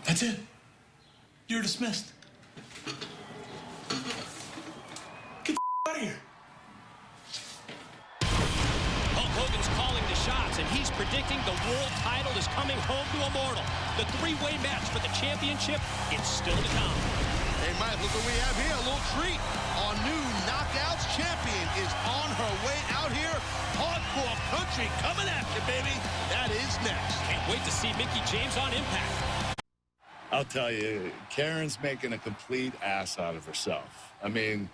That's it. You're dismissed. Get the out of here. Hulk Hogan's calling the shots, and he's predicting the world title is coming home to Immortal. The three-way match for the championship, it's still to come. Hey, Mike, look what we have here. A little treat. Our new Knockouts champion is on her way out here. Hardcore country coming at you, baby. That is next. Can't wait to see Mickie James on Impact. I'll tell you, Karen's making a complete ass out of herself. I mean,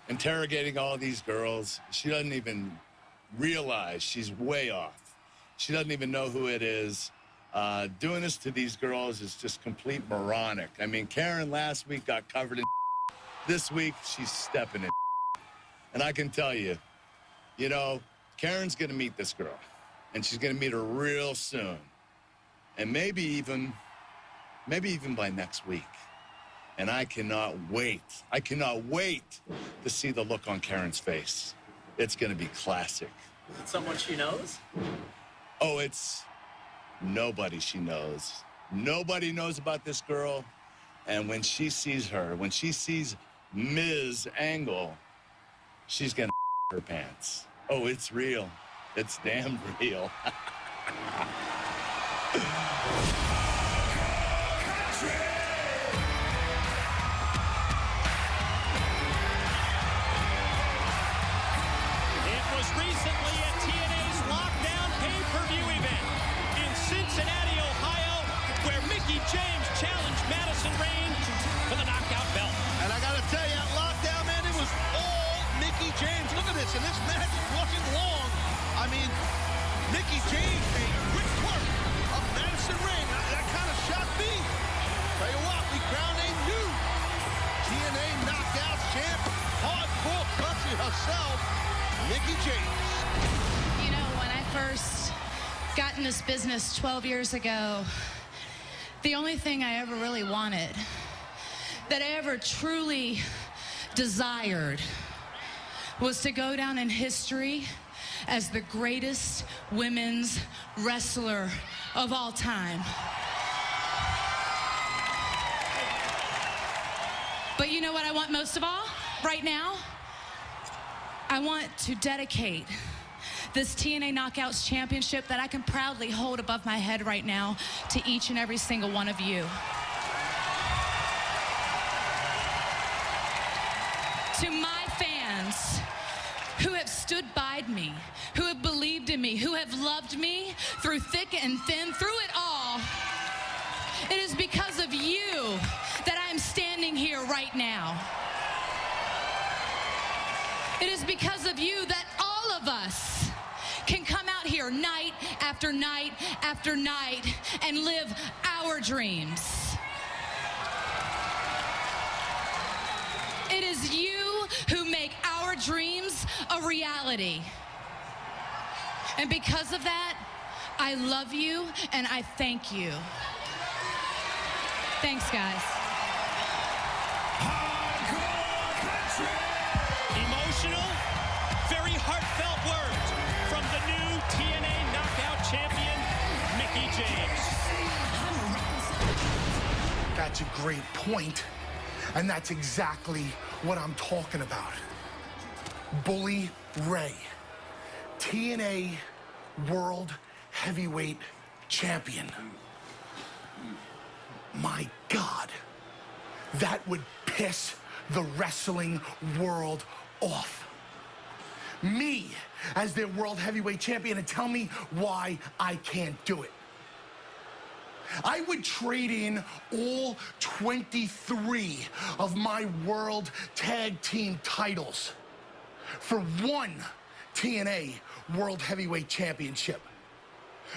interrogating all these girls, she doesn't even realize she's way off. She doesn't even know who it is. Doing this to these girls is just complete moronic. I mean, Karen last week got covered in this week, she's stepping in. And I can tell you, you know, Karen's going to meet this girl, and she's going to meet her real soon. And maybe even by next week. And I cannot wait. I cannot wait to see the look on Karen's face. It's going to be classic. Is it someone she knows? Oh, it's nobody she knows. Nobody knows about this girl. And when she sees her, when she sees Ms. Angle, she's going to her pants. Oh, it's real. It's damn real. Recently at TNA's Lockdown pay-per-view event in Cincinnati, Ohio, where Mickie James challenged Madison Rayne for the knockout belt. And I got to tell you, at Lockdown, man, it was all Mickie James. Look at this, and this match wasn't long. I mean, Mickie James made quick work of Madison Rayne. That kind of shocked me. Tell you what, we crowned a new TNA Knockouts champ, hardcore country herself, Mickie James. You know, when I first got in this business 12 years ago, the only thing I ever really wanted, that I ever truly desired, was to go down in history as the greatest women's wrestler of all time. But you know what I want most of all right now? I want to dedicate this TNA Knockouts Championship that I can proudly hold above my head right now to each and every single one of you. To my fans who have stood by me, who have believed in me, who have loved me through thick and thin, through it all, it is because of you that I am standing here right now. It is because of you that all of us can come out here night after night after night and live our dreams. It is you who make our dreams a reality. And because of that, I love you and I thank you. Thanks, guys. Emotional, very heartfelt words from the new TNA Knockout champion, Mickie James. That's a great point, and that's exactly what I'm talking about. Bully Ray, TNA World Heavyweight Champion. My God, that would piss the wrestling world off. Me as their World Heavyweight Champion, and tell me why I can't do it. I would trade in all 23 of my World Tag Team titles for one TNA World Heavyweight Championship.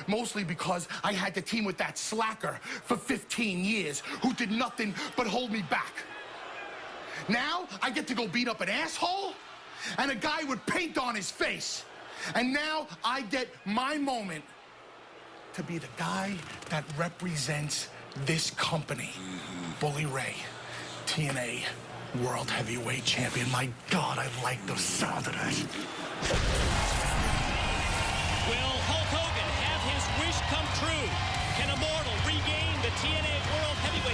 Mostly because I had to team with that slacker for 15 years who did nothing but hold me back. Now I get to go beat up an asshole and a guy with paint on his face. And now I get my moment to be the guy that represents this company. Bully Ray, TNA World Heavyweight Champion. My God, I like the sound of that. Will Hulk Hogan have his wish come true? Can Immortal regain the TNA World Heavyweight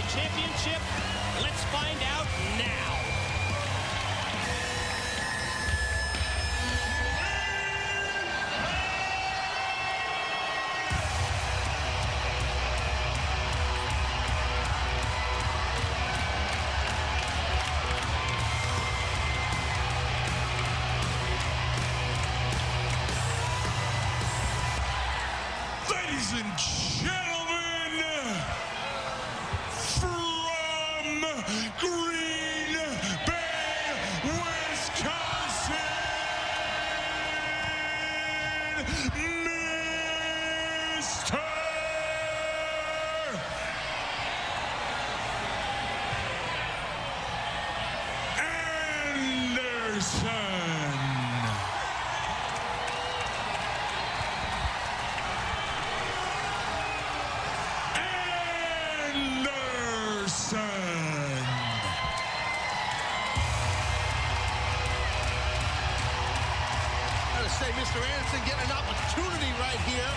right here.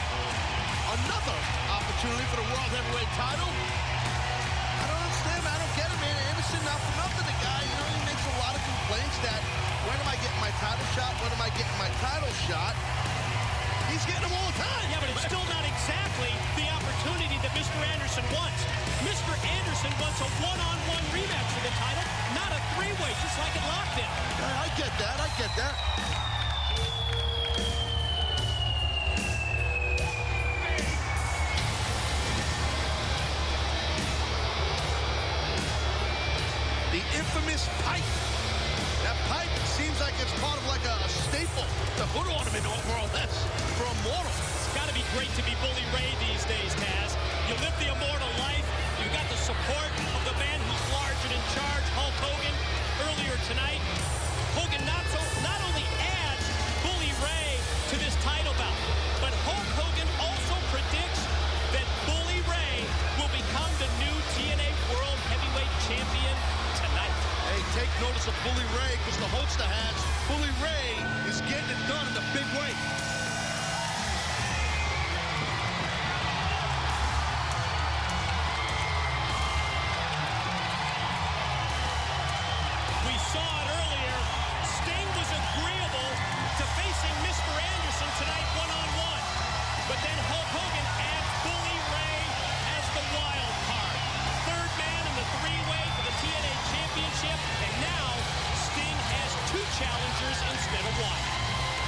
Another opportunity for the World Heavyweight title. I don't understand, man. I don't get it, man. Anderson, not for nothing, the guy, you know, he makes a lot of complaints that, when am I getting my title shot? When am I getting my title shot? He's getting them all the time. Yeah, but it's still not exactly the opportunity that Mr. Anderson wants. Mr. Anderson wants a one-on-one rematch for the title, not a three-way, just like it locked in. I get that. I get that. The infamous pipe. That pipe seems like it's part of like a staple, the hood ornament more or less for Immortal. It's got to be great to be Bully Ray these days, Taz. You live the Immortal life. You've got the support of the man who's large and in charge, Hulk Hogan. Earlier tonight, Hogan not only adds Bully Ray to this title bout, but Hulk Hogan also predicts that Bully Ray will become the new TNA World Heavyweight Champion tonight. Hey, take notice of Bully Ray, because the Hulkster has Bully Ray is getting it done in the big way. We saw it earlier. Sting was agreeable to facing Mr. Anderson tonight one-on-one. But then Hulk Hogan adds Bully Ray as the wild card. Third man in the three-way for the TNA Championship. And now Sting has two challengers instead of one.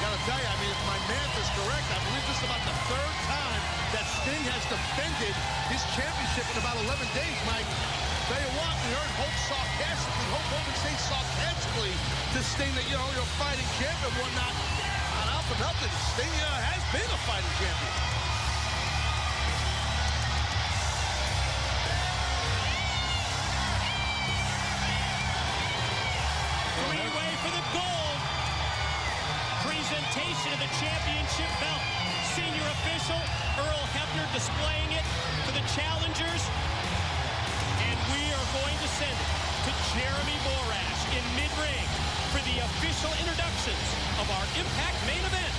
Gotta tell you, I mean, if my math is correct, I believe this is about the third time that Sting has defended his championship in about 11 days, Mike. Tell you what, we heard Hulk Hogan say sarcastically to Sting that, you know, you're a fighting champion and whatnot. Not for nothing, Sting has been a fighting champion. Three-way for the gold. Presentation of the championship belt. Senior official Earl Hebner displaying it for the challengers. And we are going to send it to Jeremy Borash in mid-ring for the official introductions of our Impact main event.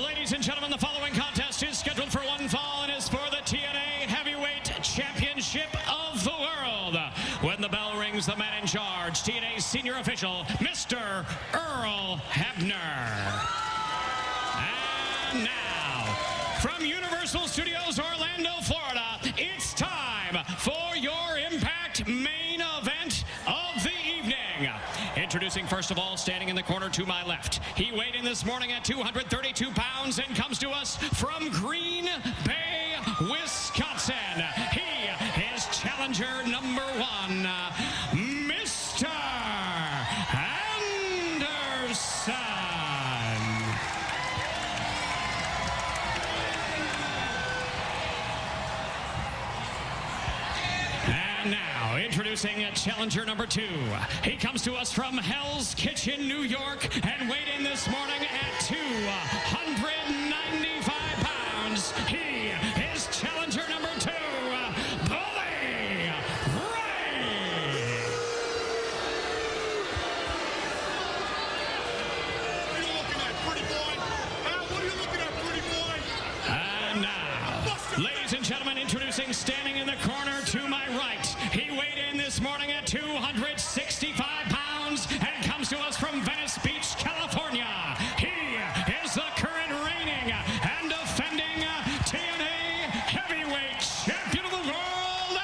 Ladies and gentlemen, the following contest is scheduled for one fall and is for the TNA Heavyweight Championship of the World. When the bell rings, the man in charge, TNA's senior official, Mr. Earl Hebner. And now, from Universal Studios, Orlando, Florida, it's time for your Impact main event of the evening. Introducing, first of all, standing in the corner to my left. He weighed in this morning at 232 pounds and comes to us from Green Bay, Wisconsin. He is challenger number one, Mr. Anderson. And now, introducing challenger number two. He comes to us from Hell's Kitchen, New York, and weighed in this morning at 295 pounds. He is challenger number two, Bully Ray. What are you looking at, pretty boy? What are you looking at, pretty boy? And now, ladies and gentlemen, introducing standing in the corner to my right. He weighed in this morning at 265 pounds and comes to us from Venice Beach, California. He is the current reigning and defending TNA Heavyweight Champion of the World,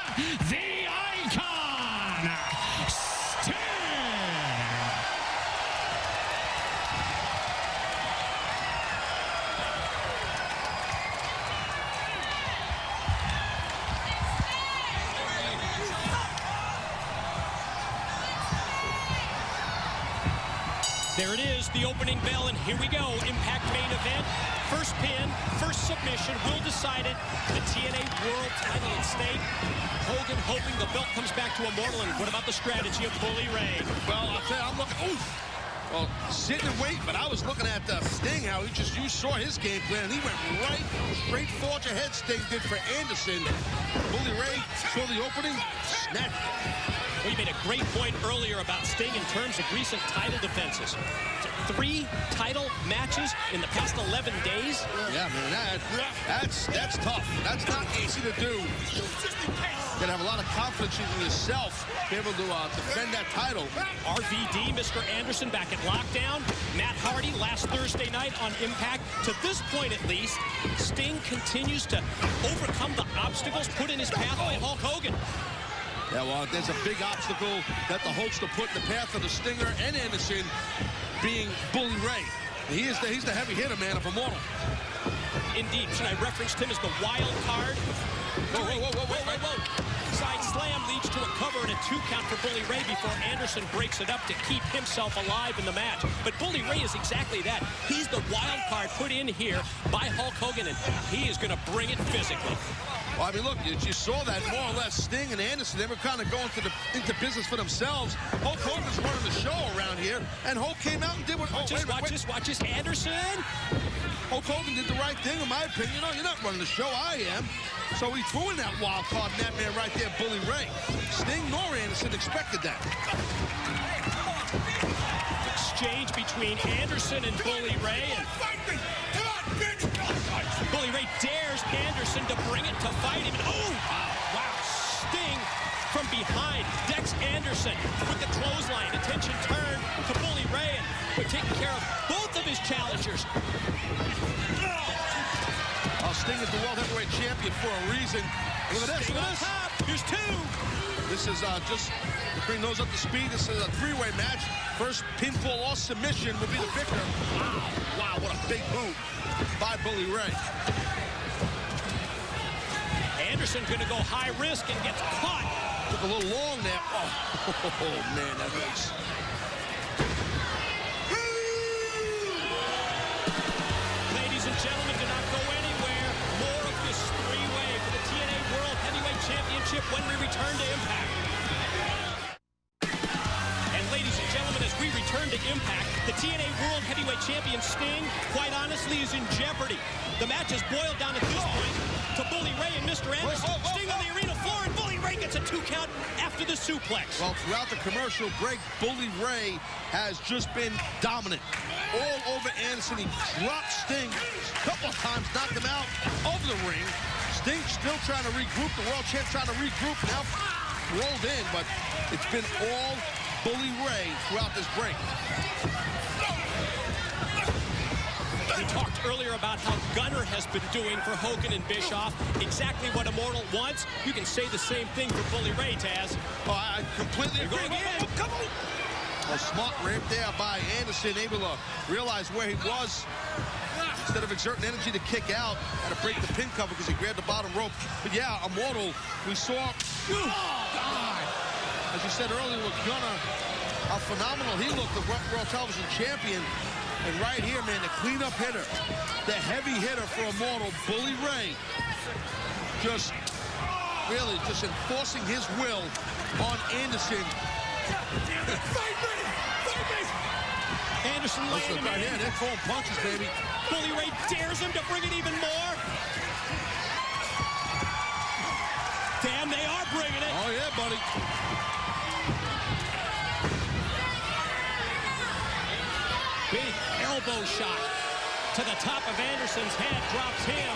the Icon, Sting. There it is, the opening bell, and here we go. Impact main event. First pin, first submission will decide it. The TNA World title at stake. Hogan hoping the belt comes back to Immortal. And what about the strategy of Bully Ray? Well, I'll tell you, I'm looking. Oof! Well, sitting and waiting, but I was looking at Sting, how you saw his game plan, and he went right straight forge ahead. Sting did for Anderson. Bully Ray saw the opening, snatched it. Well, you made a great point earlier about Sting in terms of recent title defenses. 3 title matches in the past 11 days. Yeah, man, that's tough. That's not easy to do. You gotta have a lot of confidence in yourself to be able to defend that title. RVD, Mr. Anderson, back at lockdown. Matt Hardy last Thursday night on Impact. To this point, at least, Sting continues to overcome the obstacles put in his path by Hulk Hogan. Yeah, well, there's a big obstacle that the Hulkster put in the path of the Stinger and Anderson, being Bully Ray. He's the heavy hitter, man, of Immortal. Indeed, and I referenced him as the wild card. Whoa. Side slam leads to a cover and a 2 count for Bully Ray before Anderson breaks it up to keep himself alive in the match. But Bully Ray is exactly that. He's the wild card put in here by Hulk Hogan, and he is going to bring it physically. Well, I mean, look, you saw that more or less. Sting and Anderson, they were kind of going into business for themselves. Hulk Hogan's running the show around here, and Hulk came out and did what... Watch this, Anderson. Hulk Hogan did the right thing, in my opinion. No, you're not running the show, I am. So he threw in that wild card, and that man right there, Bully Ray. Sting nor Anderson expected that. Exchange between Anderson and Bully Ray. And Bully Ray dares Anderson to bring it to fight him. Oh, wow. Sting from behind decks Anderson with the clothesline. Attention turned to Bully Ray, and we're taking care of both of his challengers. Sting is the World Heavyweight Champion for a reason. Look at this. Sting on top. Here's 2. This is just to bring those up to speed. This is a 3-way match. First pinfall or submission will be the victor. Wow, what a big move by Bully Ray. Anderson going to go high risk and gets caught. Took a little long there. Oh man, that hurts. Ladies and gentlemen, do not go anywhere. More of this 3-way for the TNA World Heavyweight Championship when we return to Impact. And ladies and gentlemen, as we return to Impact, the TNA World Heavyweight Champion Sting, quite honestly, is in jeopardy. The match has boiled down at this point to Bully Ray and Mr. Anderson. Sting on the arena floor, and Bully Ray gets a 2 count after the suplex. Well, throughout the commercial break, Bully Ray has just been dominant. All over Anderson. He dropped Sting a couple of times, knocked him out over the ring. Sting still trying to regroup. The world champ trying to regroup. Now rolled in, but it's been all Bully Ray throughout this break. We talked earlier about how Gunner has been doing for Hogan and Bischoff. Exactly what Immortal wants. You can say the same thing for Bully Ray, Taz. Oh, I completely agree. Going in. Come on. A smart ramp there by Anderson, able to realize where he was. Instead of exerting energy to kick out, had to break the pin cover because he grabbed the bottom rope. But yeah, Immortal, we saw, as you said earlier with Gunner, how phenomenal he looked, the World Television Champion. And right here, man, the cleanup hitter, the heavy hitter for Immortal, Bully Ray, just really just enforcing his will on Anderson. Fight me! Anderson laying him right in. here, they're throwing punches, baby. Bully Ray dares him to bring it even more. Damn, they are bringing it. Oh, yeah, buddy. Big elbow shot to the top of Anderson's head, drops him,